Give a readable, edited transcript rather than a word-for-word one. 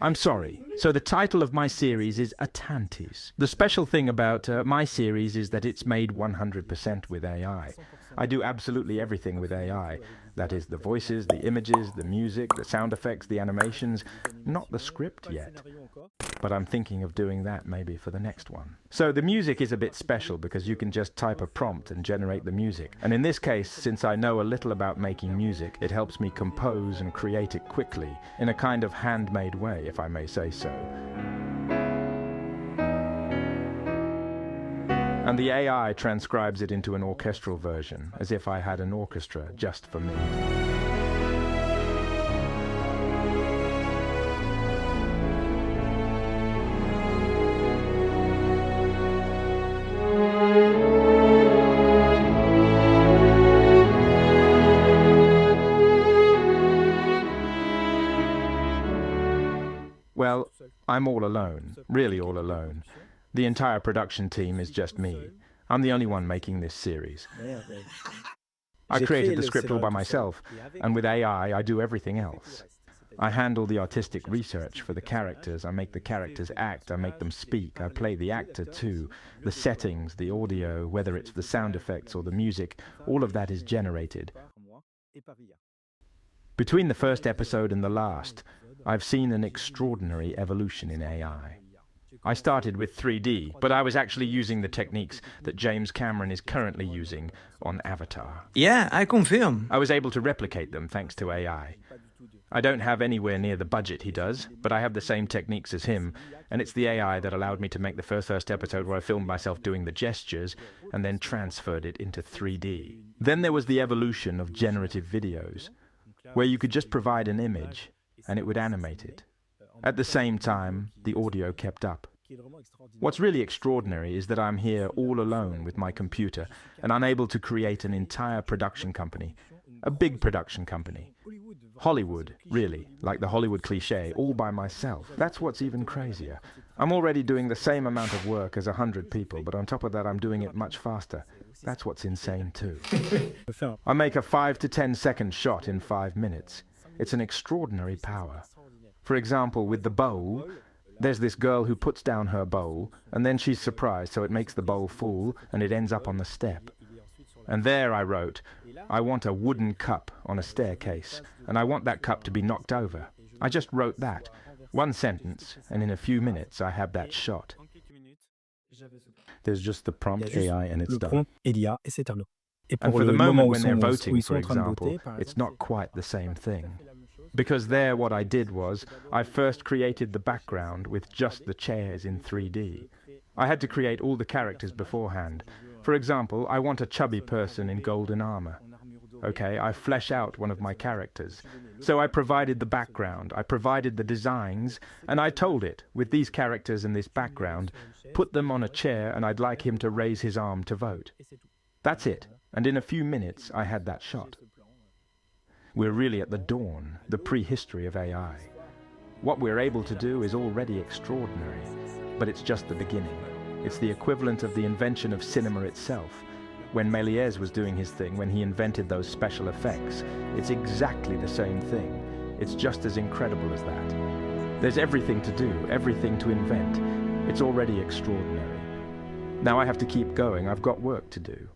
I'm sorry. So the title of my series is Atlantis. The special thing about my series is that it's made 100% with AI. I do absolutely everything with AI. That is, the voices, the images, the music, the sound effects, the animations. Not the script yet. But I'm thinking of doing that maybe for the next one. So the music is a bit special because you can just type a prompt and generate the music. And in this case, since I know a little about making music, it helps me compose and create it quickly, in a kind of handmade way, if I may say so. And the AI transcribes it into an orchestral version, as if I had an orchestra just for me. Well, I'm all alone, really all alone. The entire production team is just me. I'm the only one making this series. I created the script all by myself, and with AI, I do everything else. I handle the artistic research for the characters, I make the characters act, I make them speak, I play the actor too. The settings, the audio, whether it's the sound effects or the music, all of that is generated. Between the first episode and the last, I've seen an extraordinary evolution in AI. I started with 3D, but I was actually using the techniques that James Cameron is currently using on Avatar. Yeah, I confirm. I was able to replicate them thanks to AI. I don't have anywhere near the budget he does, but I have the same techniques as him, and it's the AI that allowed me to make the first episode where I filmed myself doing the gestures and then transferred it into 3D. Then there was the evolution of generative videos, where you could just provide an image and it would animate it. At the same time, the audio kept up. What's really extraordinary is that I'm here all alone with my computer and unable to create an entire production company, a big production company. Hollywood, really, like the Hollywood cliché, all by myself. That's what's even crazier. I'm already doing the same amount of work as 100 people, but on top of that I'm doing it much faster. That's what's insane too. I make a 5 to 10 second shot in 5 minutes. It's an extraordinary power. For example, with the bowl, there's this girl who puts down her bowl, and then she's surprised, so it makes the bowl full, and it ends up on the step. And there I wrote, I want a wooden cup on a staircase, and I want that cup to be knocked over. I just wrote that, one sentence, and in a few minutes I have that shot. There's just the prompt AI and it's done. And for the moment when they're voting, for example, it's not quite the same thing. Because there what I did was, I first created the background with just the chairs in 3D. I had to create all the characters beforehand. For example, I want a chubby person in golden armor. Okay, I flesh out one of my characters. So I provided the background, I provided the designs, and I told it, with these characters and this background, put them on a chair and I'd like him to raise his arm to vote. That's it, and in a few minutes I had that shot. We're really at the dawn, the prehistory of AI. What we're able to do is already extraordinary, but it's just the beginning. It's the equivalent of the invention of cinema itself. When Méliès was doing his thing, when he invented those special effects, it's exactly the same thing. It's just as incredible as that. There's everything to do, everything to invent. It's already extraordinary. Now I have to keep going. I've got work to do.